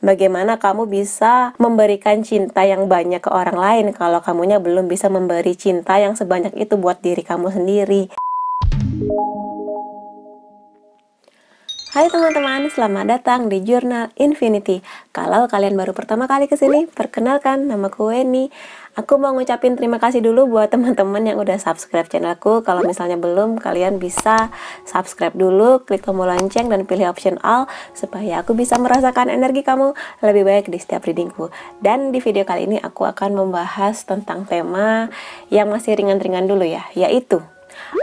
Bagaimana kamu bisa memberikan cinta yang banyak ke orang lain kalau kamunya belum bisa memberi cinta yang sebanyak itu buat diri kamu sendiri. Hai teman-teman, selamat datang di Jurnal Infinity. Kalau kalian baru pertama kali kesini, perkenalkan, namaku Weni. Aku mau ngucapin terima kasih dulu buat teman-teman yang udah subscribe channelku. Kalau misalnya belum, kalian bisa subscribe dulu, klik tombol lonceng dan pilih option all supaya aku bisa merasakan energi kamu lebih baik di setiap readingku. Dan di video kali ini aku akan membahas tentang tema yang masih ringan-ringan dulu ya, yaitu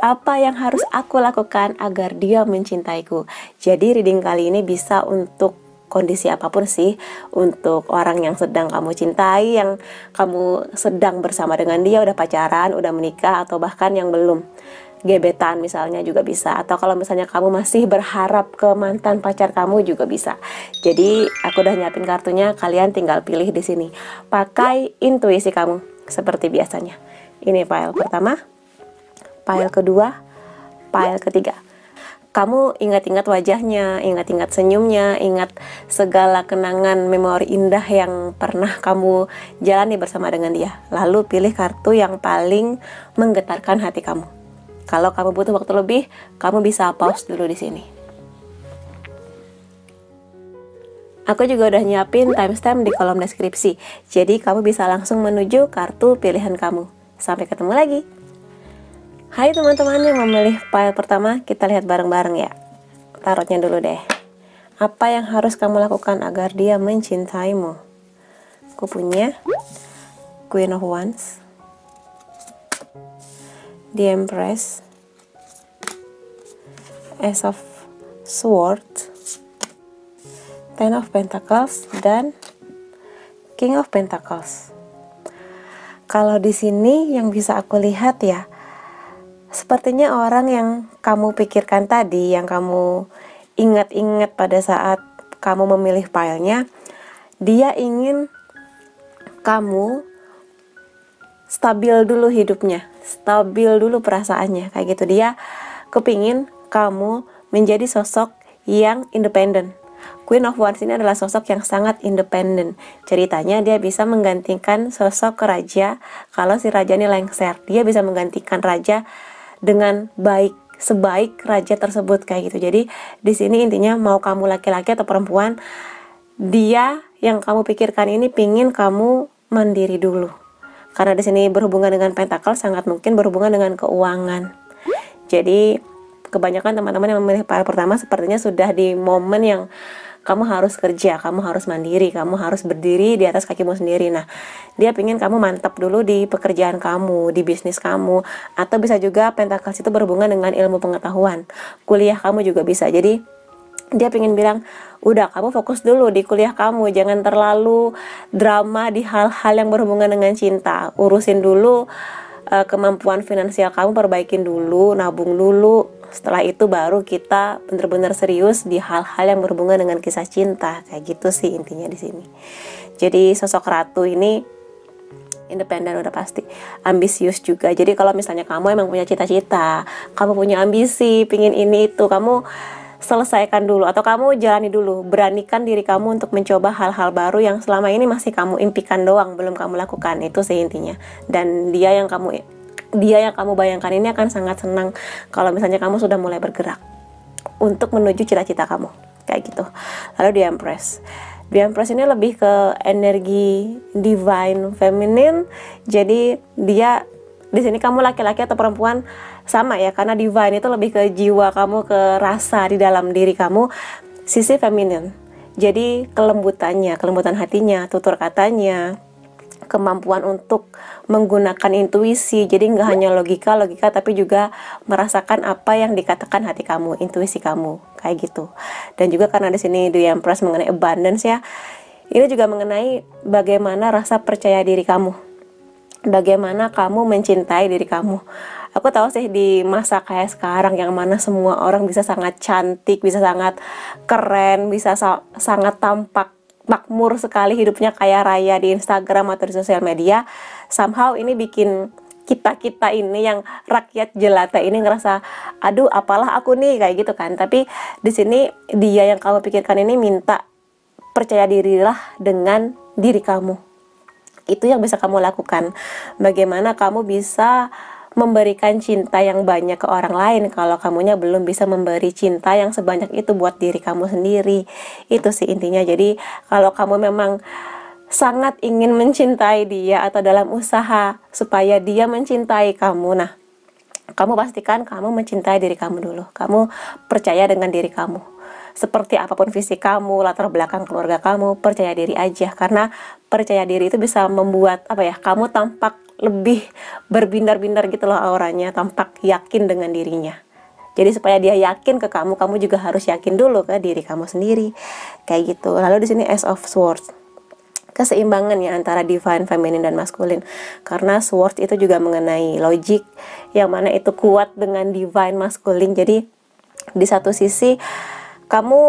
apa yang harus aku lakukan agar dia mencintaiku. Jadi reading kali ini bisa untuk kondisi apapun sih. Untuk orang yang sedang kamu cintai, yang kamu sedang bersama dengan dia, udah pacaran, udah menikah, atau bahkan yang belum, gebetan misalnya juga bisa. Atau kalau misalnya kamu masih berharap ke mantan pacar kamu juga bisa. Jadi aku udah nyiapin kartunya, kalian tinggal pilih di sini. Pakai intuisi kamu seperti biasanya. Ini file pertama, file kedua, file ketiga. Kamu ingat-ingat wajahnya, ingat-ingat senyumnya, ingat segala kenangan memori indah yang pernah kamu jalani bersama dengan dia. Lalu pilih kartu yang paling menggetarkan hati kamu. Kalau kamu butuh waktu lebih, kamu bisa pause dulu di sini. Aku juga udah nyiapin timestamp di kolom deskripsi. Jadi kamu bisa langsung menuju kartu pilihan kamu. Sampai ketemu lagi. Hai teman-teman yang memilih file pertama, kita lihat bareng-bareng ya. Tarotnya dulu deh. Apa yang harus kamu lakukan agar dia mencintaimu? Aku punya Queen of Wands, The Empress, Ace of Swords, Ten of Pentacles, dan King of Pentacles. Kalau di sini yang bisa aku lihat ya, sepertinya orang yang kamu pikirkan tadi, yang kamu ingat-ingat pada saat kamu memilih filenya, dia ingin kamu stabil dulu hidupnya, stabil dulu perasaannya, kayak gitu. Dia kepingin kamu menjadi sosok yang independen. Queen of Wands ini adalah sosok yang sangat independen. Ceritanya dia bisa menggantikan sosok raja. Kalau si raja ini lengser, dia bisa menggantikan raja dengan baik, sebaik raja tersebut, kayak gitu. Jadi di sini intinya mau kamu laki-laki atau perempuan, dia yang kamu pikirkan ini pingin kamu mandiri dulu. Karena di sini berhubungan dengan pentakel, sangat mungkin berhubungan dengan keuangan. Jadi kebanyakan teman-teman yang memilih file pertama sepertinya sudah di momen yang kamu harus kerja, kamu harus mandiri, kamu harus berdiri di atas kakimu sendiri. Nah, dia pingin kamu mantap dulu di pekerjaan kamu, di bisnis kamu, atau bisa juga Pentacles itu berhubungan dengan ilmu pengetahuan. Kuliah kamu juga bisa. Jadi, dia pingin bilang, udah kamu fokus dulu di kuliah kamu, jangan terlalu drama di hal-hal yang berhubungan dengan cinta. Urusin dulu kemampuan finansial kamu, perbaikin dulu, nabung dulu. Setelah itu baru kita benar-benar serius di hal-hal yang berhubungan dengan kisah cinta. Kayak gitu sih intinya di sini. Jadi sosok ratu ini independen udah pasti, ambisius juga. Jadi kalau misalnya kamu emang punya cita-cita, kamu punya ambisi, pingin ini itu, kamu selesaikan dulu atau kamu jalani dulu. Beranikan diri kamu untuk mencoba hal-hal baru yang selama ini masih kamu impikan doang, belum kamu lakukan. Itu sih intinya. Dan dia yang kamu bayangkan ini akan sangat senang kalau misalnya kamu sudah mulai bergerak untuk menuju cita-cita kamu, kayak gitu. Lalu The Empress. The Empress ini lebih ke energi divine feminine. Jadi dia di sini kamu laki-laki atau perempuan sama ya, karena divine itu lebih ke jiwa kamu, ke rasa di dalam diri kamu, sisi feminine. Jadi kelembutannya, kelembutan hatinya, tutur katanya, kemampuan untuk menggunakan intuisi. Jadi nggak hanya logika tapi juga merasakan apa yang dikatakan hati kamu, intuisi kamu, kayak gitu. Dan juga karena di sini The Empress mengenai abundance ya, ini juga mengenai bagaimana rasa percaya diri kamu, bagaimana kamu mencintai diri kamu. Aku tahu sih di masa kayak sekarang yang mana semua orang bisa sangat cantik, bisa sangat keren, bisa sangat tampak makmur sekali hidupnya, kaya raya di Instagram atau di sosial media. Somehow ini bikin kita ini yang rakyat jelata ini ngerasa, aduh apalah aku nih, kayak gitu kan. Tapi di sini dia yang kamu pikirkan ini minta percaya dirilah dengan diri kamu. Itu yang bisa kamu lakukan. Bagaimana kamu bisa memberikan cinta yang banyak ke orang lain kalau kamunya belum bisa memberi cinta yang sebanyak itu buat diri kamu sendiri. Itu sih intinya. Jadi kalau kamu memang sangat ingin mencintai dia atau dalam usaha supaya dia mencintai kamu, nah, kamu pastikan kamu mencintai diri kamu dulu. Kamu percaya dengan diri kamu. Seperti apapun visi kamu, latar belakang keluarga kamu, percaya diri aja. Karena percaya diri itu bisa membuat kamu tampak lebih berbindar-bindar gitu loh auranya, tampak yakin dengan dirinya. Jadi supaya dia yakin ke kamu, kamu juga harus yakin dulu ke diri kamu sendiri. Kayak gitu. Lalu di sini Ace of Swords. Keseimbangan ya antara divine, feminine, dan maskulin. Karena swords itu juga mengenai logik, yang mana itu kuat dengan divine, maskulin. Jadi di satu sisi kamu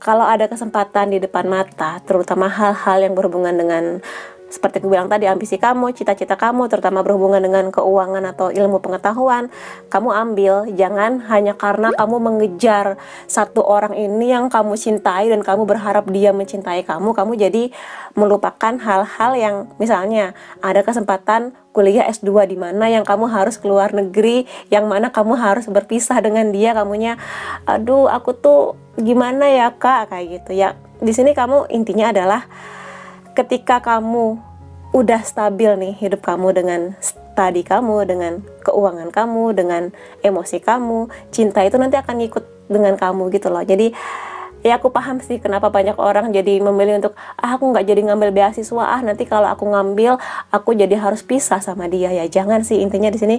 kalau ada kesempatan di depan mata, terutama hal-hal yang berhubungan dengan seperti aku bilang tadi, ambisi kamu, cita-cita kamu, terutama berhubungan dengan keuangan atau ilmu pengetahuan, kamu ambil. Jangan hanya karena kamu mengejar satu orang ini yang kamu cintai dan kamu berharap dia mencintai kamu jadi melupakan hal-hal yang misalnya ada kesempatan kuliah S2 di mana yang kamu harus keluar negeri, yang mana kamu harus berpisah dengan dia, kamunya aduh aku tuh gimana ya kak, kayak gitu ya. Di sini kamu intinya adalah ketika kamu udah stabil nih hidup kamu dengan studi kamu, dengan keuangan kamu, dengan emosi kamu, cinta itu nanti akan ikut dengan kamu gitu loh. Jadi ya aku paham sih kenapa banyak orang jadi memilih untuk aku nggak jadi ngambil beasiswa, nanti kalau aku ngambil aku jadi harus pisah sama dia. Ya jangan sih, intinya di sini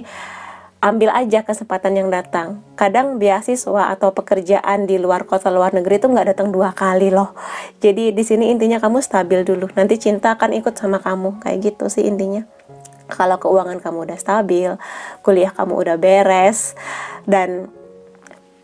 ambil aja kesempatan yang datang. Kadang beasiswa atau pekerjaan di luar kota, luar negeri itu nggak datang 2 kali loh. Jadi di sini intinya kamu stabil dulu. Nanti cinta akan ikut sama kamu. Kayak gitu sih intinya. Kalau keuangan kamu udah stabil, kuliah kamu udah beres, dan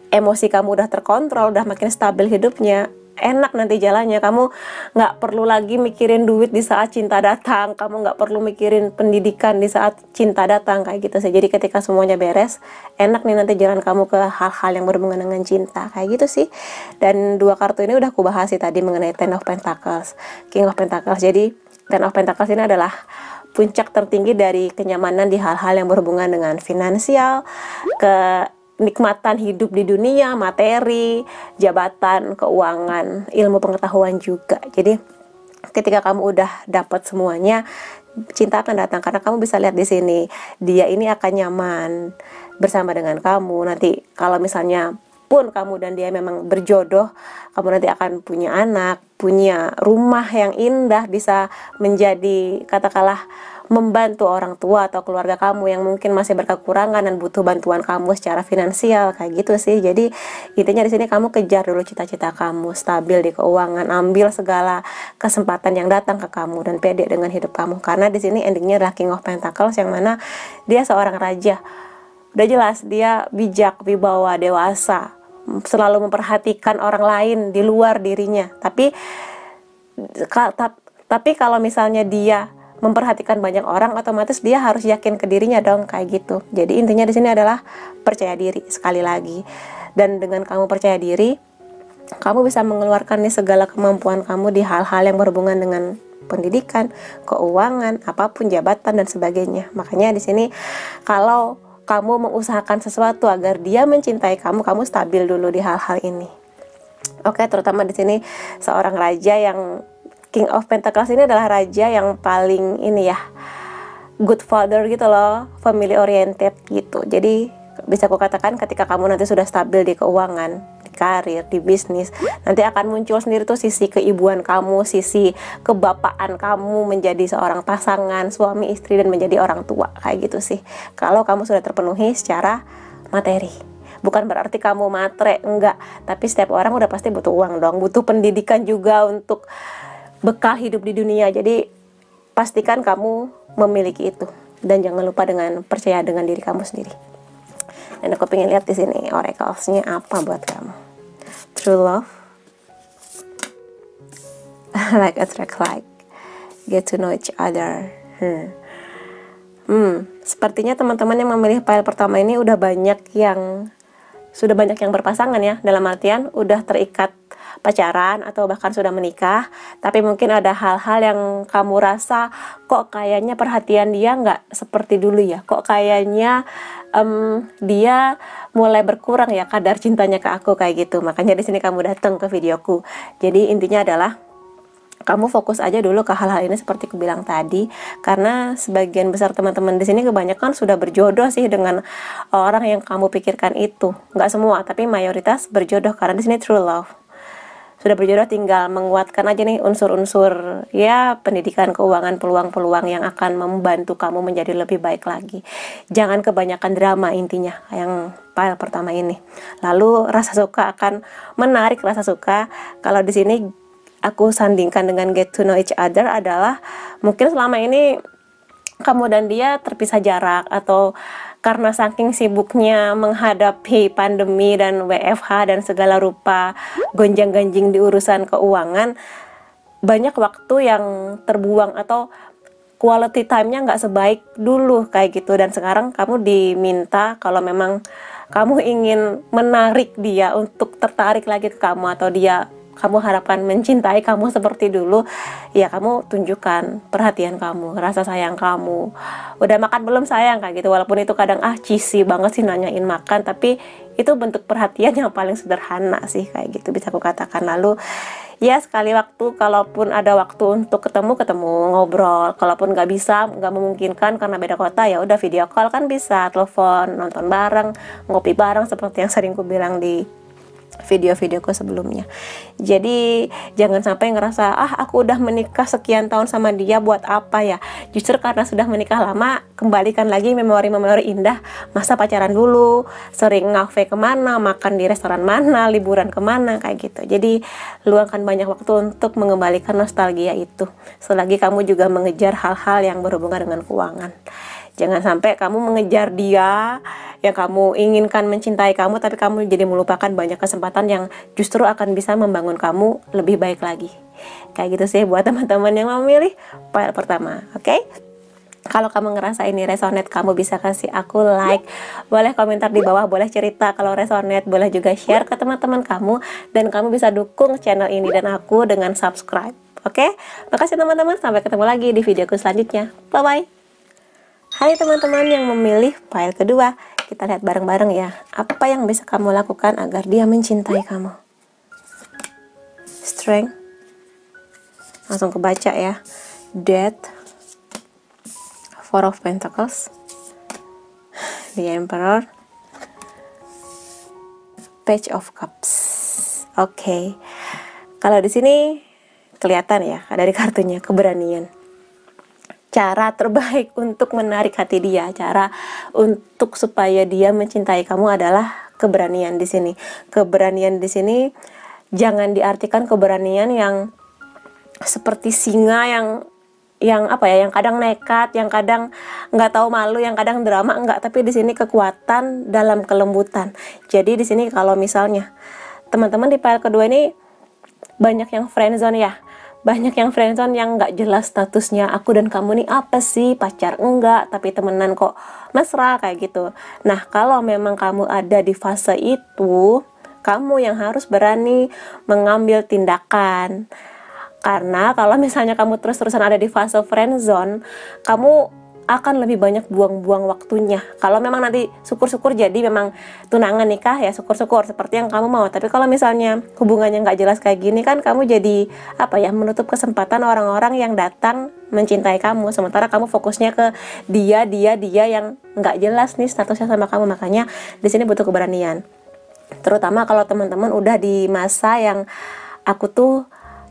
emosi kamu udah terkontrol, udah makin stabil hidupnya, enak nanti jalannya. Kamu nggak perlu lagi mikirin duit di saat cinta datang, kamu nggak perlu mikirin pendidikan di saat cinta datang, kayak gitu sih. Jadi ketika semuanya beres, enak nih nanti jalan kamu ke hal-hal yang berhubungan dengan cinta, kayak gitu sih. Dan 2 kartu ini udah aku bahas sih tadi mengenai Ten of Pentacles, King of Pentacles. Jadi Ten of Pentacles ini adalah puncak tertinggi dari kenyamanan di hal-hal yang berhubungan dengan finansial, kenikmatan hidup di dunia, materi, jabatan, keuangan, ilmu pengetahuan juga. Jadi ketika kamu udah dapat semuanya, cinta akan datang karena kamu bisa lihat di sini dia ini akan nyaman bersama dengan kamu. Nanti kalau misalnya pun kamu dan dia memang berjodoh, kamu nanti akan punya anak, punya rumah yang indah, bisa menjadi katakanlah membantu orang tua atau keluarga kamu yang mungkin masih berkekurangan dan butuh bantuan kamu secara finansial, kayak gitu sih. Jadi intinya di sini kamu kejar dulu cita-cita kamu, stabil di keuangan, ambil segala kesempatan yang datang ke kamu dan pede dengan hidup kamu. Karena di sini endingnya adalah King of Pentacles, yang mana dia seorang raja. Udah jelas dia bijak, wibawa, dewasa, selalu memperhatikan orang lain di luar dirinya. Tapi kalau misalnya dia memperhatikan banyak orang, otomatis dia harus yakin ke dirinya dong, kayak gitu. Jadi intinya di sini adalah percaya diri sekali lagi. Dan dengan kamu percaya diri, kamu bisa mengeluarkan nih segala kemampuan kamu di hal-hal yang berhubungan dengan pendidikan, keuangan, apapun, jabatan dan sebagainya. Makanya di sini kalau kamu mengusahakan sesuatu agar dia mencintai kamu, kamu stabil dulu di hal-hal ini. Oke, terutama di sini seorang raja yang King of Pentacles ini adalah raja yang paling ini ya, good father gitu loh, family oriented gitu. Jadi bisa aku katakan ketika kamu nanti sudah stabil di keuangan, di karir, di bisnis, nanti akan muncul sendiri tuh sisi keibuan kamu, sisi kebapaan kamu menjadi seorang pasangan, suami istri, dan menjadi orang tua, kayak gitu sih. Kalau kamu sudah terpenuhi secara materi. Bukan berarti kamu matre, enggak. Tapi setiap orang udah pasti butuh uang dong, butuh pendidikan juga untuk bekal hidup di dunia. Jadi pastikan kamu memiliki itu, dan jangan lupa dengan percaya dengan diri kamu sendiri. Dan aku pengen lihat di sini oracles-nya apa buat kamu. True love, like attract like, get to know each other. Sepertinya teman-teman yang memilih file pertama ini sudah banyak yang berpasangan ya, dalam artian udah terikat pacaran atau bahkan sudah menikah, tapi mungkin ada hal-hal yang kamu rasa kok kayaknya perhatian dia nggak seperti dulu ya, kok kayaknya dia mulai berkurang ya kadar cintanya ke aku kayak gitu. Makanya di sini kamu datang ke videoku. Jadi intinya adalah kamu fokus aja dulu ke hal-hal ini seperti aku bilang tadi, karena sebagian besar teman-teman di sini kebanyakan sudah berjodoh sih dengan orang yang kamu pikirkan itu. Nggak semua, tapi mayoritas berjodoh karena di sini true love. Sudah berjodoh, tinggal menguatkan aja nih unsur-unsur ya pendidikan, keuangan, peluang-peluang yang akan membantu kamu menjadi lebih baik lagi. Jangan kebanyakan drama intinya yang file pertama ini. Lalu rasa suka akan menarik rasa suka. Kalau di sini aku sandingkan dengan get to know each other adalah mungkin selama ini kamu dan dia terpisah jarak, atau karena saking sibuknya menghadapi pandemi dan WFH dan segala rupa gonjang-ganjing di urusan keuangan, banyak waktu yang terbuang atau quality time-nya nggak sebaik dulu kayak gitu. Dan sekarang kamu diminta kalau memang kamu ingin menarik dia untuk tertarik lagi ke kamu, atau kamu harapkan mencintai kamu seperti dulu, ya kamu tunjukkan perhatian kamu, rasa sayang kamu. Udah makan belum sayang kayak gitu. Walaupun itu kadang cheesy banget sih nanyain makan, tapi itu bentuk perhatian yang paling sederhana sih kayak gitu bisa aku katakan. Lalu ya sekali waktu, kalaupun ada waktu untuk ketemu ngobrol. Kalaupun nggak bisa, nggak memungkinkan karena beda kota, ya udah video call kan bisa, telepon, nonton bareng, ngopi bareng seperti yang sering ku bilang di video-videoku sebelumnya. Jadi jangan sampai ngerasa aku udah menikah sekian tahun sama dia buat apa ya. Justru karena sudah menikah lama, kembalikan lagi memori-memori indah masa pacaran dulu, sering ngafe kemana, makan di restoran mana, liburan kemana kayak gitu. Jadi luangkan banyak waktu untuk mengembalikan nostalgia itu, selagi kamu juga mengejar hal-hal yang berhubungan dengan keuangan. Jangan sampai kamu mengejar dia yang kamu inginkan mencintai kamu, tapi kamu jadi melupakan banyak kesempatan yang justru akan bisa membangun kamu lebih baik lagi. Kayak gitu sih buat teman-teman yang memilih file pertama. Oke? Kalau kamu ngerasa ini resonate, kamu bisa kasih aku like, boleh komentar di bawah, boleh cerita kalau resonate, boleh juga share ke teman-teman kamu, dan kamu bisa dukung channel ini dan aku dengan subscribe. Oke? Makasih teman-teman, sampai ketemu lagi di videoku selanjutnya. Bye-bye. Hai teman-teman yang memilih file kedua, kita lihat bareng-bareng ya, apa yang bisa kamu lakukan agar dia mencintai kamu. Strength, langsung kebaca ya. Death, Four of Pentacles, The Emperor, Page of Cups. Oke. Kalau di sini kelihatan ya dari kartunya keberanian. Cara terbaik untuk menarik hati dia, cara untuk supaya dia mencintai kamu adalah keberanian di sini. Keberanian di sini jangan diartikan keberanian yang seperti singa yang apa ya, yang kadang nekat, yang kadang nggak tahu malu, yang kadang drama, enggak. Tapi di sini kekuatan dalam kelembutan. Jadi di sini kalau misalnya teman-teman di file kedua ini banyak yang friendzone ya. Banyak yang friendzone yang nggak jelas statusnya, aku dan kamu nih apa sih, pacar enggak, tapi temenan kok mesra kayak gitu. Nah, kalau memang kamu ada di fase itu, kamu yang harus berani mengambil tindakan. Karena kalau misalnya kamu terus-terusan ada di fase friendzone, kamu akan lebih banyak buang-buang waktunya. Kalau memang nanti syukur-syukur jadi memang tunangan nikah ya, syukur-syukur seperti yang kamu mau. Tapi kalau misalnya hubungannya nggak jelas kayak gini kan, kamu jadi apa ya, menutup kesempatan orang-orang yang datang mencintai kamu. Sementara kamu fokusnya ke dia yang nggak jelas nih statusnya sama kamu. Makanya di sini butuh keberanian. Terutama kalau teman-teman udah di masa yang aku tuh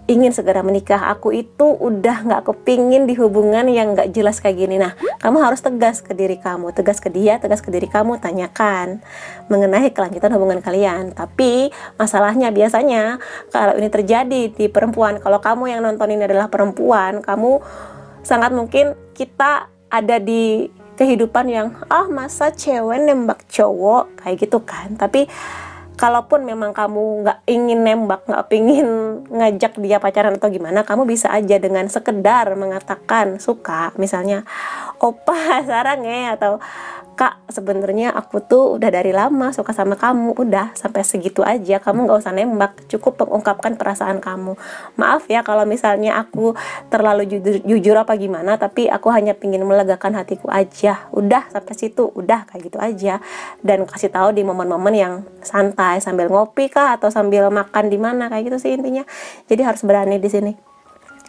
ingin segera menikah, aku itu udah nggak kepingin di hubungan yang nggak jelas kayak gini. Nah, kamu harus tegas ke diri kamu, tegas ke dia, tegas ke diri kamu, tanyakan mengenai kelanjutan hubungan kalian. Tapi masalahnya biasanya kalau ini terjadi di perempuan, kalau kamu yang nonton ini adalah perempuan, kamu sangat mungkin kita ada di kehidupan yang masa cewek nembak cowok kayak gitu kan. Tapi kalaupun memang kamu nggak ingin nembak, nggak pingin ngajak dia pacaran atau gimana, kamu bisa aja dengan sekedar mengatakan suka, misalnya opa sarang ya, atau Kak, sebenarnya aku tuh udah dari lama suka sama kamu. Udah sampai segitu aja, kamu nggak usah nembak, cukup mengungkapkan perasaan kamu. Maaf ya kalau misalnya aku terlalu jujur apa gimana, tapi aku hanya pingin melegakan hatiku aja. Udah sampai situ, udah kayak gitu aja. Dan kasih tahu di momen-momen yang santai, sambil ngopi kah atau sambil makan di mana, kayak gitu sih intinya. Jadi harus berani di sini.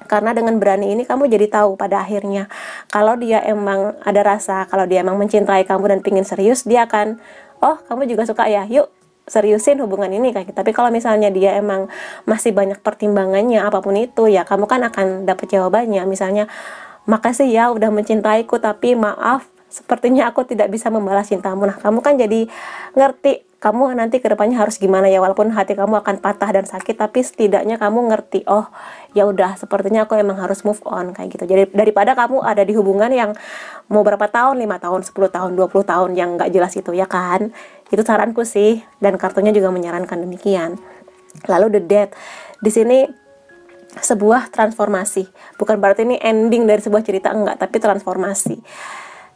Karena dengan berani ini kamu jadi tahu pada akhirnya kalau dia emang ada rasa, kalau dia emang mencintai kamu dan pingin serius, dia akan, oh kamu juga suka ya, yuk seriusin hubungan ini kayak gitu. Tapi kalau misalnya dia emang masih banyak pertimbangannya apapun itu, ya kamu kan akan dapet jawabannya. Misalnya, makasih ya udah mencintaiku, tapi maaf sepertinya aku tidak bisa membalas cintamu. Nah, kamu kan jadi ngerti kamu nanti kedepannya harus gimana ya, walaupun hati kamu akan patah dan sakit, tapi setidaknya kamu ngerti, oh ya udah sepertinya aku emang harus move on kayak gitu. Jadi daripada kamu ada di hubungan yang mau berapa tahun, 5 tahun, 10 tahun, 20 tahun yang nggak jelas itu ya kan. Itu saranku sih, dan kartunya juga menyarankan demikian. Lalu the death di sini sebuah transformasi, bukan berarti ini ending dari sebuah cerita, enggak, tapi transformasi.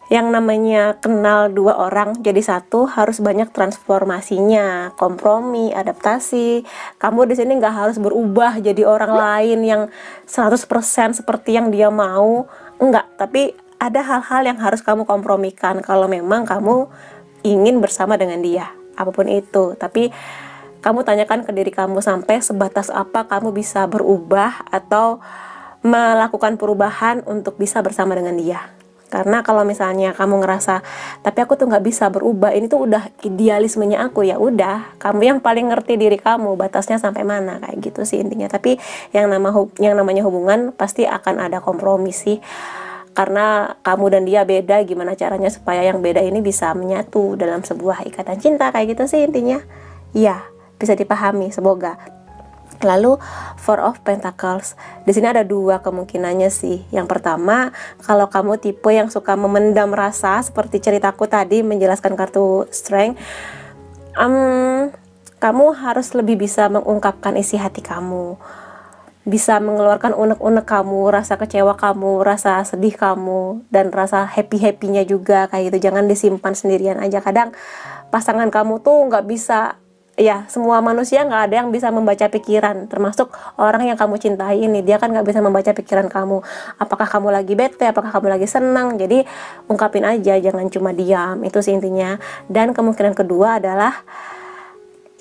Yang namanya kenal dua orang jadi satu harus banyak transformasinya, kompromi, adaptasi. Kamu di sini nggak harus berubah jadi orang lain yang 100% seperti yang dia mau, enggak. Tapi ada hal-hal yang harus kamu kompromikan kalau memang kamu ingin bersama dengan dia, apapun itu. Tapi kamu tanyakan ke diri kamu sampai sebatas apa kamu bisa berubah atau melakukan perubahan untuk bisa bersama dengan dia. Karena kalau misalnya kamu ngerasa, tapi aku tuh nggak bisa berubah, ini tuh udah idealismenya aku, ya udah, kamu yang paling ngerti diri kamu, batasnya sampai mana, kayak gitu sih intinya. Tapi yang namanya hubungan pasti akan ada kompromi sih. Karena kamu dan dia beda, gimana caranya supaya yang beda ini bisa menyatu dalam sebuah ikatan cinta, kayak gitu sih intinya. Iya, bisa dipahami, semoga. Lalu Four of Pentacles. Di sini ada dua kemungkinannya sih. Yang pertama, kalau kamu tipe yang suka memendam rasa seperti ceritaku tadi menjelaskan kartu Strength, kamu harus lebih bisa mengungkapkan isi hati kamu, bisa mengeluarkan unek-unek kamu, rasa kecewa kamu, rasa sedih kamu, dan rasa happy-happynya juga kayak gitu. Jangan disimpan sendirian aja. Kadang pasangan kamu tuh nggak bisa, ya semua manusia nggak ada yang bisa membaca pikiran, termasuk orang yang kamu cintai ini, dia kan nggak bisa membaca pikiran kamu, apakah kamu lagi bete, apakah kamu lagi senang. Jadi ungkapin aja, jangan cuma diam, itu sih intinya. Dan kemungkinan kedua adalah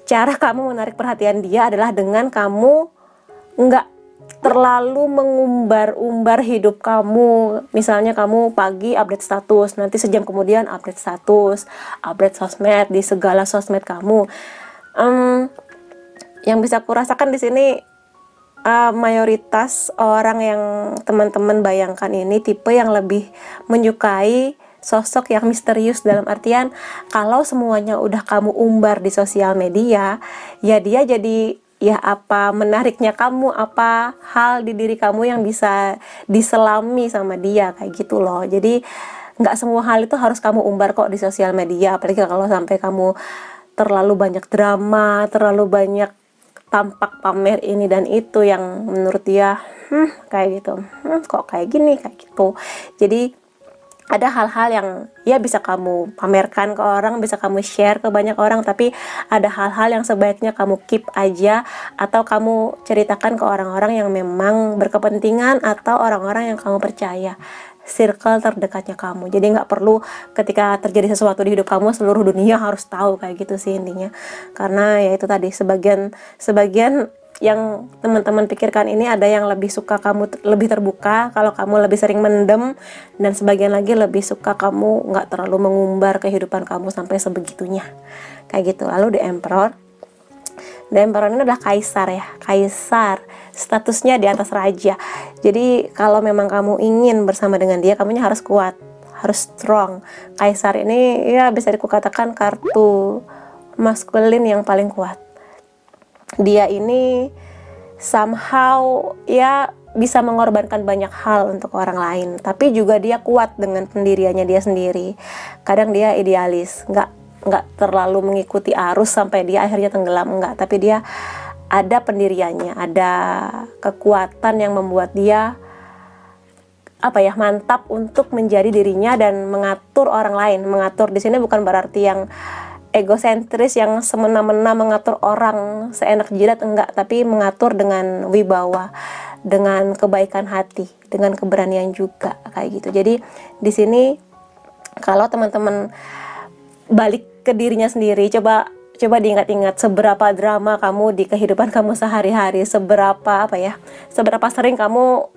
cara kamu menarik perhatian dia adalah dengan kamu nggak terlalu mengumbar-umbar hidup kamu. Misalnya kamu pagi update status, nanti sejam kemudian update status, update sosmed, di segala sosmed kamu. Yang bisa aku rasakan di sini, mayoritas orang yang teman-teman bayangkan ini tipe yang lebih menyukai sosok yang misterius, dalam artian kalau semuanya udah kamu umbar di sosial media, ya dia jadi, ya apa menariknya kamu, apa hal di diri kamu yang bisa diselami sama dia, kayak gitu loh. Jadi nggak semua hal itu harus kamu umbar kok di sosial media, apalagi kalau sampai kamu terlalu banyak drama, terlalu banyak tampak pamer ini dan itu yang menurut dia kayak gitu, kok kayak gini, kayak gitu. Jadi ada hal-hal yang ya bisa kamu pamerkan ke orang, bisa kamu share ke banyak orang, tapi ada hal-hal yang sebaiknya kamu keep aja, atau kamu ceritakan ke orang-orang yang memang berkepentingan atau orang-orang yang kamu percaya, circle terdekatnya kamu. Jadi nggak perlu ketika terjadi sesuatu di hidup kamu seluruh dunia harus tahu, kayak gitu sih intinya. Karena ya itu tadi, sebagian yang teman-teman pikirkan ini ada yang lebih suka kamu lebih terbuka kalau kamu lebih sering mendem, dan sebagian lagi lebih suka kamu nggak terlalu mengumbar kehidupan kamu sampai sebegitunya, kayak gitu. Lalu The Emperor. The Emperor ini adalah kaisar ya, kaisar, statusnya di atas raja. Jadi kalau memang kamu ingin bersama dengan dia, kamunya harus kuat, harus strong. Kaisar ini ya bisa dikatakan kartu maskulin yang paling kuat. Dia ini somehow ya bisa mengorbankan banyak hal untuk orang lain, tapi juga dia kuat dengan pendiriannya dia sendiri. Kadang dia idealis, nggak terlalu mengikuti arus sampai dia akhirnya tenggelam, enggak, tapi dia ada pendiriannya, ada kekuatan yang membuat dia apa ya, mantap untuk menjadi dirinya dan mengatur orang lain. Mengatur di sini bukan berarti yang egosentris, yang semena-mena mengatur orang seenak jidat, enggak, tapi mengatur dengan wibawa, dengan kebaikan hati, dengan keberanian juga kayak gitu. Jadi di sini kalau teman-teman balik ke dirinya sendiri, coba diingat-ingat seberapa drama kamu di kehidupan kamu sehari-hari, seberapa sering kamu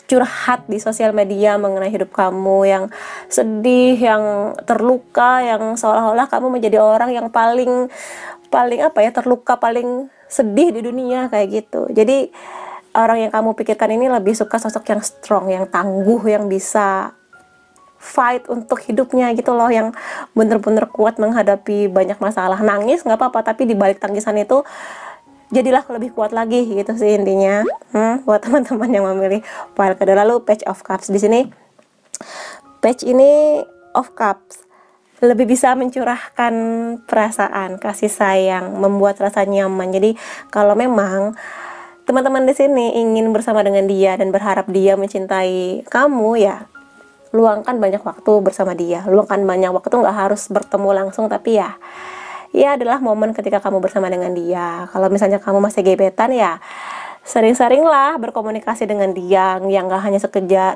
curhat di sosial media mengenai hidup kamu yang sedih, yang terluka, yang seolah-olah kamu menjadi orang yang paling terluka, paling sedih di dunia kayak gitu. Jadi orang yang kamu pikirkan ini lebih suka sosok yang strong, yang tangguh, yang bisa fight untuk hidupnya gitu loh, yang bener-bener kuat menghadapi banyak masalah. Nangis nggak apa-apa, tapi di balik tangisan itu jadilah lebih kuat lagi gitu sih intinya. Buat teman-teman yang memilih pile kedua. Lalu Page of Cups, di sini page ini of Cups lebih bisa mencurahkan perasaan, kasih sayang, membuat rasa nyaman. Jadi kalau memang teman-teman di sini ingin bersama dengan dia dan berharap dia mencintai kamu, ya luangkan banyak waktu bersama dia. Luangkan banyak waktu, nggak harus bertemu langsung, tapi ya adalah momen ketika kamu bersama dengan dia. Kalau misalnya kamu masih gebetan, ya sering-seringlah berkomunikasi dengan dia, yang nggak hanya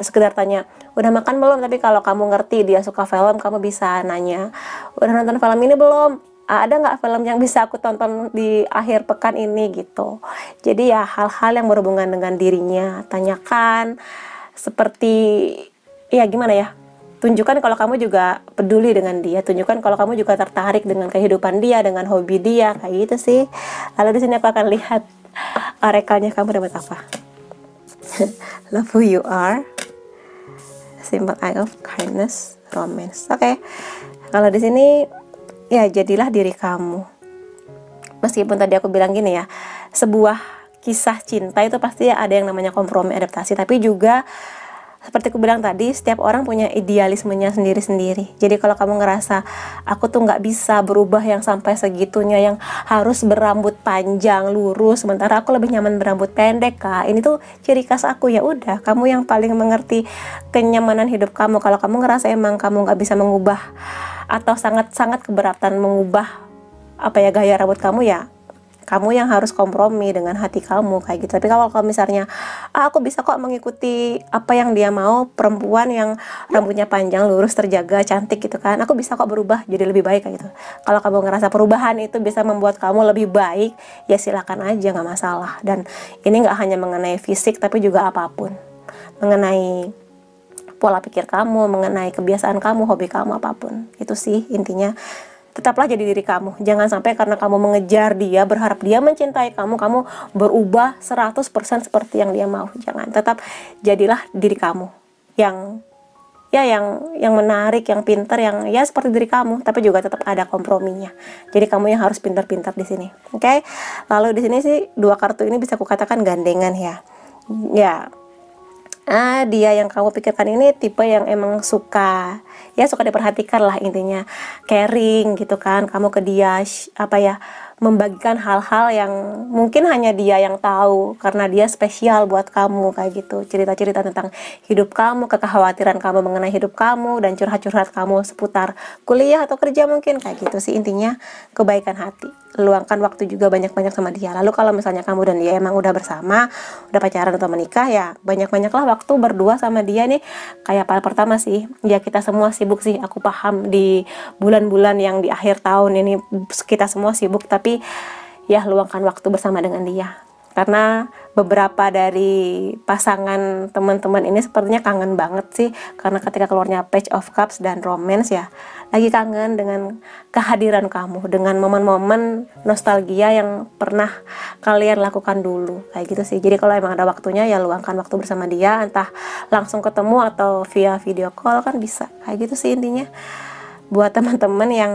sekedar tanya udah makan belum, tapi kalau kamu ngerti dia suka film, kamu bisa nanya udah nonton film ini belum, ada nggak film yang bisa aku tonton di akhir pekan ini gitu. Jadi ya hal-hal yang berhubungan dengan dirinya tanyakan, seperti ya gimana ya, tunjukkan kalau kamu juga peduli dengan dia, tunjukkan kalau kamu juga tertarik dengan kehidupan dia, dengan hobi dia, kayak gitu sih. Lalu di sini aku akan lihat orakelnya kamu dapat apa. Love who you are, simple act of kindness, romance. Oke. Kalau di sini ya jadilah diri kamu. Meskipun tadi aku bilang gini ya, sebuah kisah cinta itu pasti ada yang namanya kompromi, adaptasi, tapi juga seperti aku bilang tadi, setiap orang punya idealismenya sendiri-sendiri. Jadi kalau kamu ngerasa aku tuh nggak bisa berubah yang sampai segitunya, yang harus berambut panjang lurus, sementara aku lebih nyaman berambut pendek, Kak, ini tuh ciri khas aku, ya udah, kamu yang paling mengerti kenyamanan hidup kamu. Kalau kamu ngerasa emang kamu nggak bisa mengubah atau sangat-sangat keberatan mengubah gaya rambut kamu, ya kamu yang harus kompromi dengan hati kamu kayak gitu. Tapi kalau misalnya aku bisa kok mengikuti apa yang dia mau, perempuan yang rambutnya panjang lurus terjaga cantik gitu kan, aku bisa kok berubah jadi lebih baik kayak gitu. Kalau kamu ngerasa perubahan itu bisa membuat kamu lebih baik, ya silakan aja, nggak masalah. Dan ini nggak hanya mengenai fisik, tapi juga apapun, mengenai pola pikir kamu, mengenai kebiasaan kamu, hobi kamu, apapun itu sih intinya. Tetaplah jadi diri kamu. Jangan sampai karena kamu mengejar dia, berharap dia mencintai kamu, kamu berubah 100% seperti yang dia mau. Jangan. Tetap jadilah diri kamu yang menarik, yang pintar, yang ya seperti diri kamu, tapi juga tetap ada komprominya. Jadi kamu yang harus pintar-pintar di sini. Oke? Lalu di sini sih dua kartu ini bisa kukatakan gandengan ya. Ya. Dia yang kamu pikirkan ini tipe yang emang suka diperhatikan lah intinya, caring gitu kan. Kamu ke dia membagikan hal-hal yang mungkin hanya dia yang tahu, karena dia spesial buat kamu kayak gitu. Cerita-cerita tentang hidup kamu, kekhawatiran kamu mengenai hidup kamu, dan curhat-curhat kamu seputar kuliah atau kerja mungkin kayak gitu sih intinya. Kebaikan hati, luangkan waktu juga banyak-banyak sama dia. Lalu kalau misalnya kamu dan dia emang udah bersama, udah pacaran atau menikah, ya banyak-banyaklah waktu berdua sama dia nih. Kayak pertama sih, ya kita semua sibuk sih, aku paham di bulan-bulan yang di akhir tahun ini kita semua sibuk, tapi ya luangkan waktu bersama dengan dia. Karena beberapa dari pasangan teman-teman ini sepertinya kangen banget sih, karena ketika keluarnya Page of Cups dan Romance, ya lagi kangen dengan kehadiran kamu, dengan momen-momen nostalgia yang pernah kalian lakukan dulu kayak gitu sih. Jadi kalau emang ada waktunya, ya luangkan waktu bersama dia, entah langsung ketemu atau via video call kan bisa kayak gitu sih intinya, buat teman-teman yang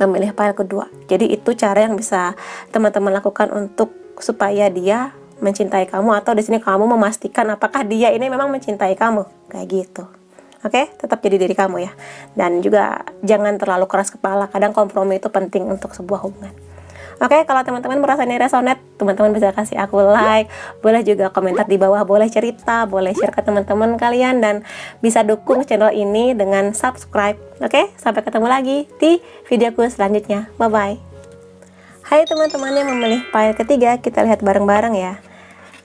memilih pile kedua. Jadi itu cara yang bisa teman-teman lakukan untuk supaya dia mencintai kamu, atau di sini kamu memastikan apakah dia ini memang mencintai kamu kayak gitu. Oke, tetap jadi diri kamu ya. Dan juga jangan terlalu keras kepala. Kadang kompromi itu penting untuk sebuah hubungan. Oke, kalau teman-teman merasa ini resonate, teman-teman bisa kasih aku like, boleh juga komentar di bawah, boleh cerita, boleh share ke teman-teman kalian, dan bisa dukung channel ini dengan subscribe. Oke, sampai ketemu lagi di videoku selanjutnya. Bye-bye. Hai teman-teman yang memilih pile ketiga, kita lihat bareng-bareng ya.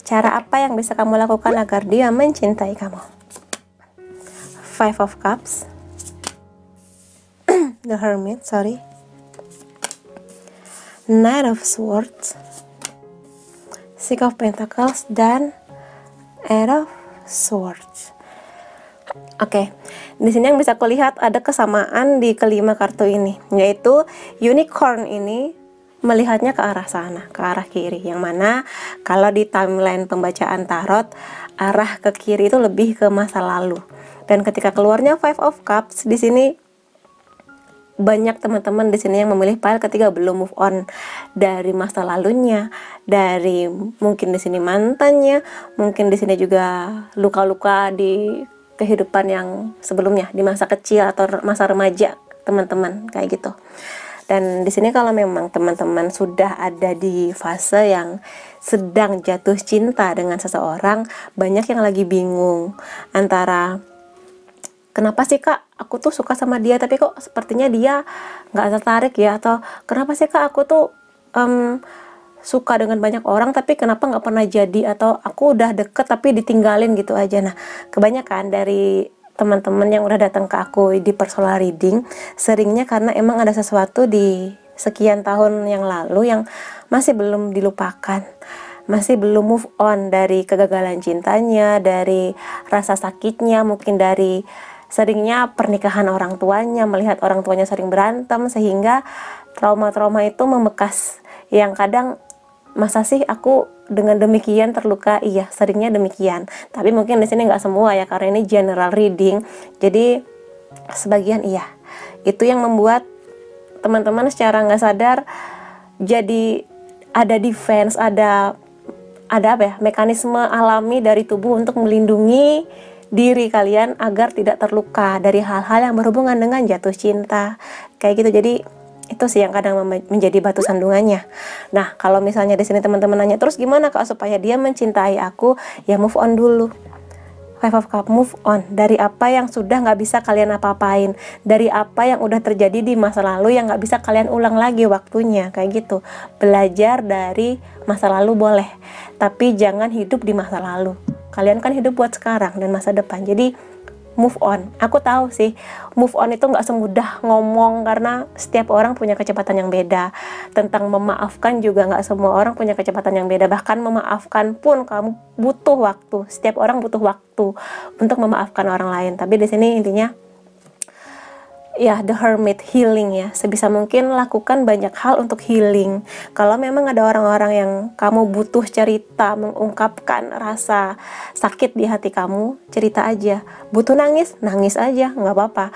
Cara apa yang bisa kamu lakukan agar dia mencintai kamu? Five of Cups, The Hermit, Knight of Swords, Six of Pentacles, dan Eight of Swords. Oke, di sini yang bisa kulihat ada kesamaan di kelima kartu ini, yaitu unicorn ini melihatnya ke arah sana, ke arah kiri, yang mana kalau di timeline pembacaan tarot, arah ke kiri itu lebih ke masa lalu. Dan ketika keluarnya Five of Cups di sini, banyak teman-teman di sini yang memilih pile ketiga belum move on dari masa lalunya, dari mungkin di sini mantannya, mungkin di sini juga luka-luka di kehidupan yang sebelumnya, di masa kecil atau masa remaja teman-teman, kayak gitu. Dan di sini kalau memang teman-teman sudah ada di fase yang sedang jatuh cinta dengan seseorang, banyak yang lagi bingung antara kenapa sih kak aku tuh suka sama dia tapi kok sepertinya dia nggak tertarik ya, atau kenapa sih kak aku tuh suka dengan banyak orang tapi kenapa nggak pernah jadi, atau aku udah deket tapi ditinggalin gitu aja. Nah, kebanyakan dari teman-teman yang udah datang ke aku di personal reading seringnya karena emang ada sesuatu di sekian tahun yang lalu yang masih belum dilupakan, masih belum move on dari kegagalan cintanya, dari rasa sakitnya, mungkin dari seringnya pernikahan orang tuanya, melihat orang tuanya sering berantem, sehingga trauma-trauma itu membekas, yang kadang masa sih aku dengan demikian terluka. Iya, seringnya demikian, tapi mungkin di sini nggak semua ya, karena ini general reading, jadi sebagian iya. Itu yang membuat teman-teman secara nggak sadar jadi ada defense, ada apa ya, mekanisme alami dari tubuh untuk melindungi diri kalian agar tidak terluka dari hal-hal yang berhubungan dengan jatuh cinta, kayak gitu. Jadi itu sih yang kadang menjadi batu sandungannya. Nah, kalau misalnya di sini teman-teman nanya, terus gimana kak supaya dia mencintai aku? Ya move on dulu. Five of Cups, move on dari apa yang sudah nggak bisa kalian apa-apain, dari apa yang udah terjadi di masa lalu yang nggak bisa kalian ulang lagi waktunya, kayak gitu. Belajar dari masa lalu boleh, tapi jangan hidup di masa lalu. Kalian kan hidup buat sekarang dan masa depan, jadi move on. Aku tahu sih, move on itu nggak semudah ngomong karena setiap orang punya kecepatan yang beda. Tentang memaafkan juga nggak semua orang punya kecepatan yang beda. Bahkan memaafkan pun kamu butuh waktu. Setiap orang butuh waktu untuk memaafkan orang lain. Tapi di sini intinya ya the hermit, healing ya. Sebisa mungkin lakukan banyak hal untuk healing. Kalau memang ada orang-orang yang kamu butuh cerita, mengungkapkan rasa sakit di hati kamu, cerita aja. Butuh nangis, nangis aja, nggak apa-apa.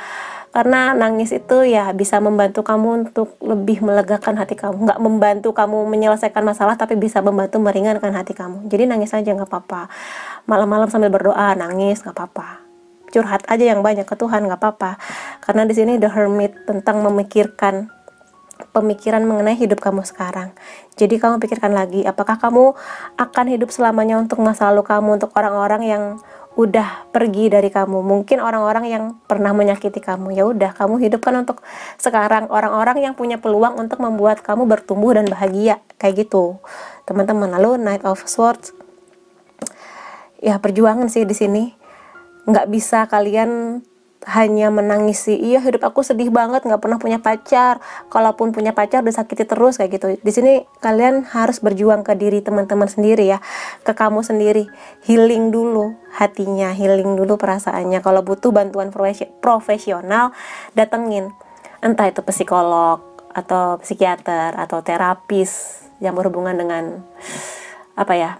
Karena nangis itu ya bisa membantu kamu untuk lebih melegakan hati kamu. Nggak membantu kamu menyelesaikan masalah, tapi bisa membantu meringankan hati kamu. Jadi nangis aja nggak apa-apa. Malam-malam sambil berdoa, nangis nggak apa-apa. Curhat aja yang banyak ke Tuhan, nggak apa-apa. Karena di sini the hermit tentang memikirkan pemikiran mengenai hidup kamu sekarang. Jadi kamu pikirkan lagi, apakah kamu akan hidup selamanya untuk masa lalu kamu, untuk orang-orang yang udah pergi dari kamu, mungkin orang-orang yang pernah menyakiti kamu. Ya udah, kamu hidupkan untuk sekarang, orang-orang yang punya peluang untuk membuat kamu bertumbuh dan bahagia, kayak gitu teman-teman. Lalu Knight of Swords, ya perjuangan sih di sini. Nggak bisa kalian hanya menangisi, iya hidup aku sedih banget, nggak pernah punya pacar, kalaupun punya pacar disakiti terus, kayak gitu. Di sini kalian harus berjuang ke diri teman-teman sendiri ya, ke kamu sendiri. Healing dulu hatinya, healing dulu perasaannya. Kalau butuh bantuan profesional, datengin, entah itu psikolog atau psikiater atau terapis yang berhubungan dengan apa ya,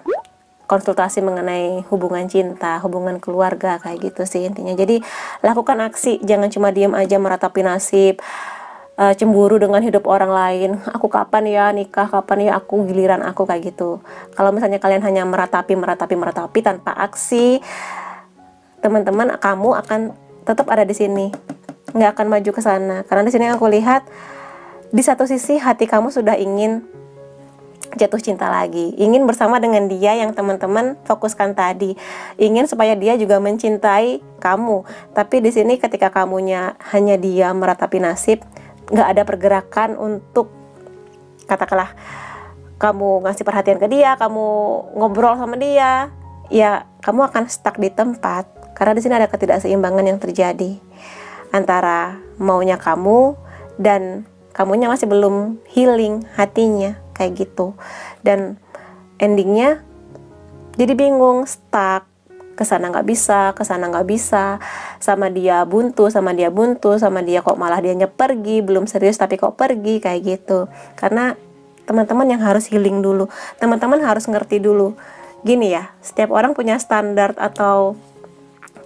konsultasi mengenai hubungan cinta, hubungan keluarga, kayak gitu sih intinya. Jadi lakukan aksi, jangan cuma diem aja meratapi nasib, cemburu dengan hidup orang lain. Aku kapan ya nikah, kapan ya aku giliran aku, kayak gitu. Kalau misalnya kalian hanya meratapi tanpa aksi, teman-teman, kamu akan tetap ada di sini, nggak akan maju ke sana. Karena di sini aku lihat di satu sisi hati kamu sudah ingin jatuh cinta lagi, ingin bersama dengan dia yang teman-teman fokuskan tadi, ingin supaya dia juga mencintai kamu. Tapi di sini ketika kamunya hanya diam meratapi nasib, nggak ada pergerakan untuk katakanlah kamu ngasih perhatian ke dia, kamu ngobrol sama dia, ya kamu akan stuck di tempat. Karena di sini ada ketidakseimbangan yang terjadi antara maunya kamu dan kamunya masih belum healing hatinya, kayak gitu. Dan endingnya jadi bingung, stuck, kesana nggak bisa, kesana nggak bisa, sama dia buntu, sama dia kok malah dianya pergi, belum serius tapi kok pergi, kayak gitu. Karena teman-teman yang harus healing dulu, teman-teman harus ngerti dulu. Gini ya, setiap orang punya standar atau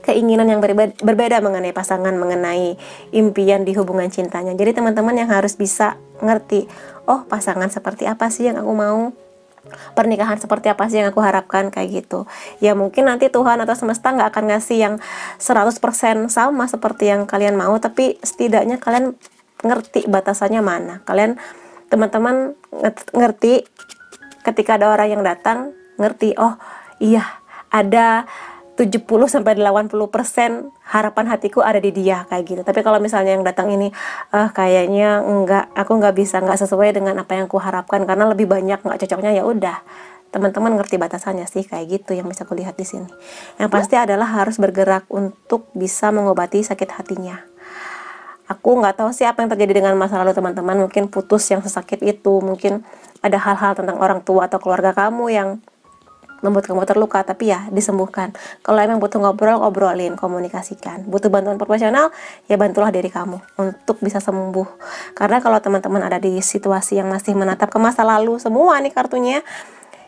keinginan yang berbeda mengenai pasangan, mengenai impian di hubungan cintanya. Jadi teman-teman yang harus bisa ngerti, oh pasangan seperti apa sih yang aku mau, pernikahan seperti apa sih yang aku harapkan, kayak gitu. Ya mungkin nanti Tuhan atau semesta nggak akan ngasih yang 100% sama seperti yang kalian mau, tapi setidaknya kalian ngerti batasannya mana. Kalian teman-teman ngerti ketika ada orang yang datang, ngerti, oh iya ada 70-80% harapan hatiku ada di dia, kayak gitu. Tapi kalau misalnya yang datang ini kayaknya aku nggak bisa, nggak sesuai dengan apa yang aku harapkan karena lebih banyak nggak cocoknya, ya udah, teman-teman ngerti batasannya sih, kayak gitu yang bisa kulihat di sini. Yang pasti adalah harus bergerak untuk bisa mengobati sakit hatinya. Aku nggak tahu sih apa yang terjadi dengan masa lalu teman-teman, mungkin putus yang sesakit itu, mungkin ada hal-hal tentang orang tua atau keluarga kamu yang membuat kamu terluka, tapi ya disembuhkan. Kalau emang butuh ngobrol, obrolin, komunikasikan. Butuh bantuan profesional, ya bantulah diri kamu untuk bisa sembuh. Karena kalau teman-teman ada di situasi yang masih menatap ke masa lalu semua nih kartunya,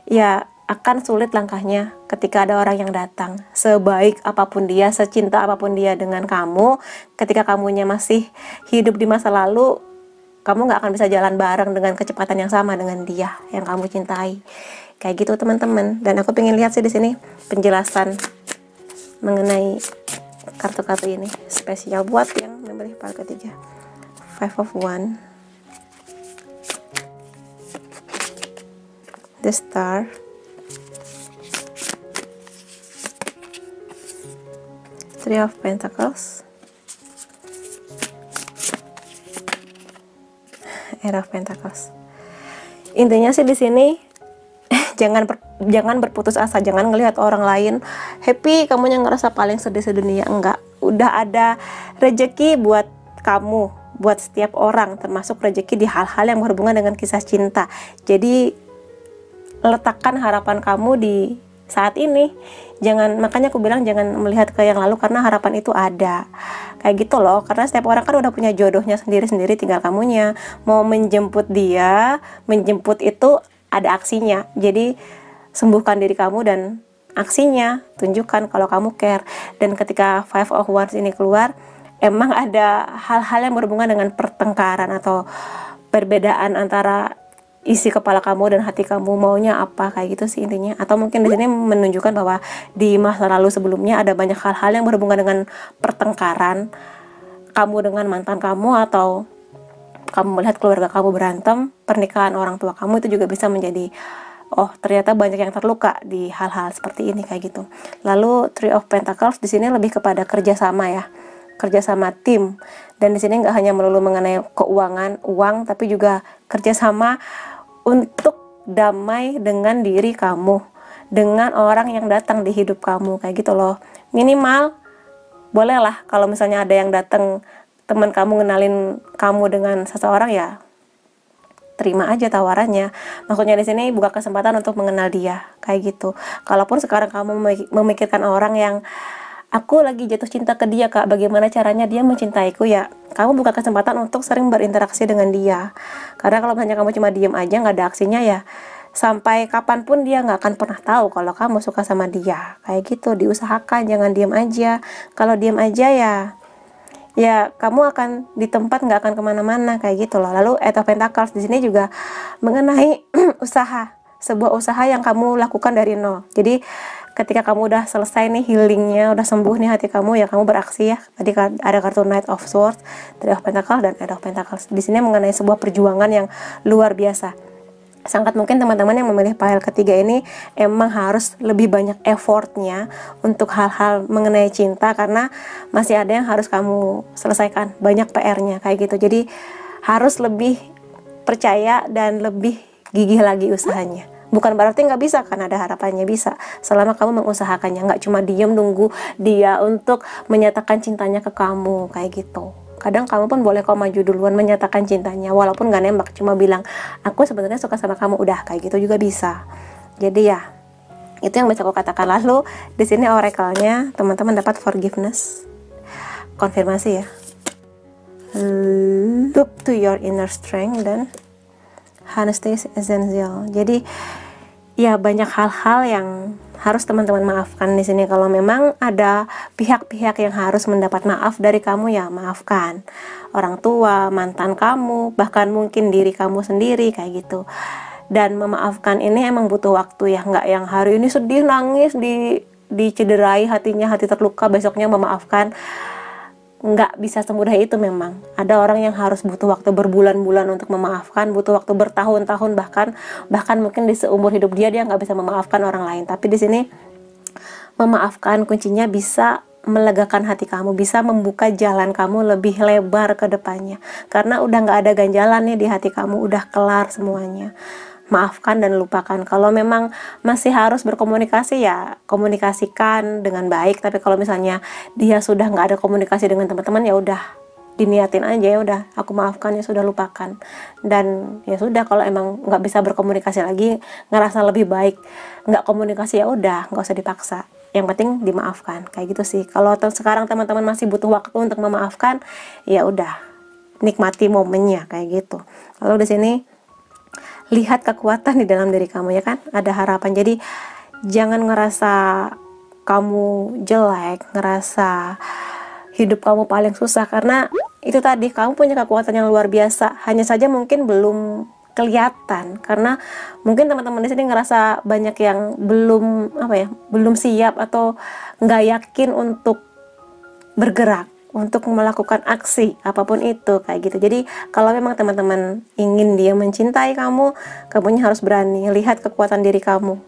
ya akan sulit langkahnya ketika ada orang yang datang. Sebaik apapun dia, secinta apapun dia dengan kamu, ketika kamunya masih hidup di masa lalu, kamu nggak akan bisa jalan bareng dengan kecepatan yang sama dengan dia yang kamu cintai. Kayak gitu teman-teman. Dan aku pengen lihat sih di sini penjelasan mengenai kartu-kartu ini spesial buat yang memilih part ketiga. 5 of Wands, The Star, Three of Pentacles, Eight of Pentacles. Intinya sih di sini jangan berputus asa, jangan ngelihat orang lain happy, kamunya ngerasa paling sedih sedunia. Enggak, udah ada rejeki buat kamu, buat setiap orang, termasuk rejeki di hal-hal yang berhubungan dengan kisah cinta. Jadi letakkan harapan kamu di saat ini. Makanya aku bilang jangan melihat ke yang lalu, karena harapan itu ada, kayak gitu loh. Karena setiap orang kan udah punya jodohnya sendiri-sendiri, tinggal kamunya mau menjemput dia. Menjemput itu ada aksinya, jadi sembuhkan diri kamu dan aksinya, tunjukkan kalau kamu care. Dan ketika Five of Wands ini keluar, emang ada hal-hal yang berhubungan dengan pertengkaran atau perbedaan antara isi kepala kamu dan hati kamu, maunya apa, kayak gitu sih intinya. Atau mungkin di sini menunjukkan bahwa di masa lalu sebelumnya ada banyak hal-hal yang berhubungan dengan pertengkaran kamu dengan mantan kamu, atau kamu melihat keluarga kamu berantem, pernikahan orang tua kamu, itu juga bisa menjadi, oh ternyata banyak yang terluka di hal-hal seperti ini, kayak gitu. Lalu Three of Pentacles di sini lebih kepada kerjasama ya, kerjasama tim. Dan di sini nggak hanya melulu mengenai keuangan, uang, tapi juga kerjasama untuk damai dengan diri kamu, dengan orang yang datang di hidup kamu, kayak gitu loh. Minimal bolehlah kalau misalnya ada yang datang, teman kamu ngenalin kamu dengan seseorang, ya terima aja tawarannya. Maksudnya di sini buka kesempatan untuk mengenal dia, kayak gitu. Kalaupun sekarang kamu memikirkan orang yang aku lagi jatuh cinta ke dia kak, bagaimana caranya dia mencintaiku, ya kamu buka kesempatan untuk sering berinteraksi dengan dia. Karena kalau misalnya kamu cuma diem aja nggak ada aksinya, ya sampai kapanpun dia nggak akan pernah tahu kalau kamu suka sama dia, kayak gitu. Diusahakan, jangan diem aja. Kalau diem aja ya kamu akan di tempat, nggak akan kemana-mana, kayak gitu loh. Lalu Eight of Pentacles di sini juga mengenai usaha, sebuah usaha yang kamu lakukan dari nol. Jadi ketika kamu udah selesai nih healingnya, udah sembuh nih hati kamu, ya kamu beraksi ya. Tadi ada kartu Knight of Swords, Three of Pentacles, dan Eight of Pentacles. Di sini mengenai sebuah perjuangan yang luar biasa. sangat mungkin teman-teman yang memilih file ketiga ini emang harus lebih banyak effortnya untuk hal-hal mengenai cinta, karena masih ada yang harus kamu selesaikan, banyak PR-nya kayak gitu. Jadi harus lebih percaya dan lebih gigih lagi usahanya. Bukan berarti nggak bisa, kan ada harapannya bisa selama kamu mengusahakannya, nggak cuma diem nunggu dia untuk menyatakan cintanya ke kamu kayak gitu. Kadang kamu pun boleh kok maju duluan menyatakan cintanya, walaupun gak nembak, cuma bilang aku sebenarnya suka sama kamu, udah kayak gitu juga bisa. Jadi ya itu yang bisa aku katakan. Lalu di sini oracle-nya teman-teman dapat forgiveness, konfirmasi ya, look to your inner strength, dan honesty is essential. Jadi ya banyak hal-hal yang harus teman-teman maafkan di sini. Kalau memang ada pihak-pihak yang harus mendapat maaf dari kamu, ya maafkan. Orang tua, mantan kamu, bahkan mungkin diri kamu sendiri kayak gitu. Dan memaafkan ini emang butuh waktu ya, nggak yang hari ini sedih, nangis, dicederai hatinya, hati terluka, besoknya memaafkan. Nggak bisa semudah itu. Memang ada orang yang harus butuh waktu berbulan-bulan untuk memaafkan, butuh waktu bertahun-tahun, bahkan mungkin di seumur hidup dia nggak bisa memaafkan orang lain. Tapi di sini memaafkan kuncinya bisa melegakan hati kamu, bisa membuka jalan kamu lebih lebar ke depannya, karena udah nggak ada ganjalan nih di hati kamu, udah kelar semuanya. Maafkan dan lupakan. Kalau memang masih harus berkomunikasi, ya komunikasikan dengan baik. Tapi kalau misalnya dia sudah nggak ada komunikasi dengan teman-teman, ya udah diniatin aja, ya udah aku maafkan, ya sudah lupakan. Dan ya sudah, kalau emang nggak bisa berkomunikasi lagi, ngerasa lebih baik nggak komunikasi, ya udah nggak usah dipaksa. Yang penting dimaafkan kayak gitu sih. Kalau sekarang teman-teman masih butuh waktu untuk memaafkan, ya udah nikmati momennya kayak gitu. Lalu di sini lihat kekuatan di dalam diri kamu, ya kan, ada harapan. Jadi jangan ngerasa kamu jelek, ngerasa hidup kamu paling susah, karena itu tadi, kamu punya kekuatan yang luar biasa, hanya saja mungkin belum kelihatan, karena mungkin teman-teman di sini ngerasa banyak yang belum siap atau nggak yakin untuk bergerak, untuk melakukan aksi apapun itu kayak gitu. Jadi kalau memang teman-teman ingin dia mencintai kamu, kamunya harus berani lihat kekuatan diri kamu,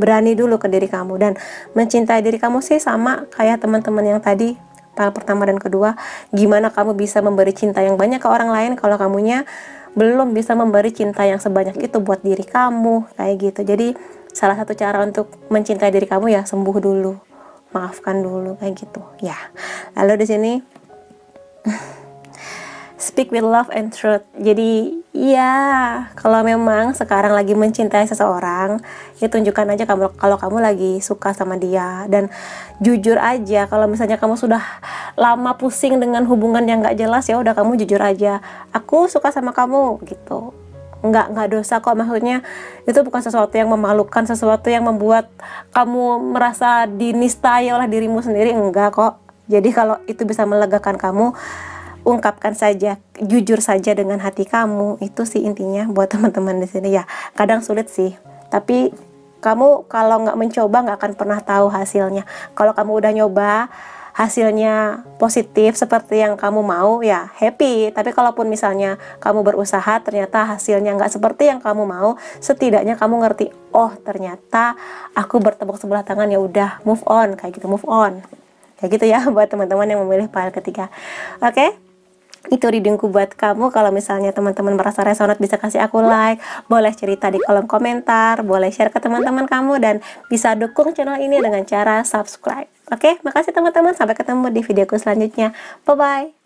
berani dulu ke diri kamu, dan mencintai diri kamu sih sama kayak teman-teman yang tadi, hal pertama dan kedua, gimana kamu bisa memberi cinta yang banyak ke orang lain kalau kamunya belum bisa memberi cinta yang sebanyak itu buat diri kamu kayak gitu. Jadi salah satu cara untuk mencintai diri kamu ya sembuh dulu, maafkan dulu kayak gitu ya. Lalu di sini speak with love and truth. Jadi ya kalau memang sekarang lagi mencintai seseorang, ya tunjukkan aja kalau kamu lagi suka sama dia, dan jujur aja. Kalau misalnya kamu sudah lama pusing dengan hubungan yang nggak jelas, ya udah kamu jujur aja, aku suka sama kamu gitu. Nggak dosa kok, maksudnya itu bukan sesuatu yang memalukan, sesuatu yang membuat kamu merasa dinistai oleh dirimu sendiri, enggak kok. Jadi kalau itu bisa melegakan kamu, ungkapkan saja, jujur saja dengan hati kamu. Itu sih intinya buat teman-teman di sini ya. Kadang sulit sih, tapi kamu kalau nggak mencoba nggak akan pernah tahu hasilnya. Kalau kamu udah nyoba, hasilnya positif seperti yang kamu mau, ya happy. Tapi kalaupun misalnya kamu berusaha ternyata hasilnya nggak seperti yang kamu mau, setidaknya kamu ngerti, oh ternyata aku bertepuk sebelah tangan, ya udah move on kayak gitu, move on kayak gitu ya buat teman-teman yang memilih file ketiga. Oke, itu readingku buat kamu. Kalau misalnya teman-teman merasa resonate, bisa kasih aku like, boleh cerita di kolom komentar, boleh share ke teman-teman kamu, dan bisa dukung channel ini dengan cara subscribe. Oke, makasih teman-teman, sampai ketemu di videoku selanjutnya. Bye bye.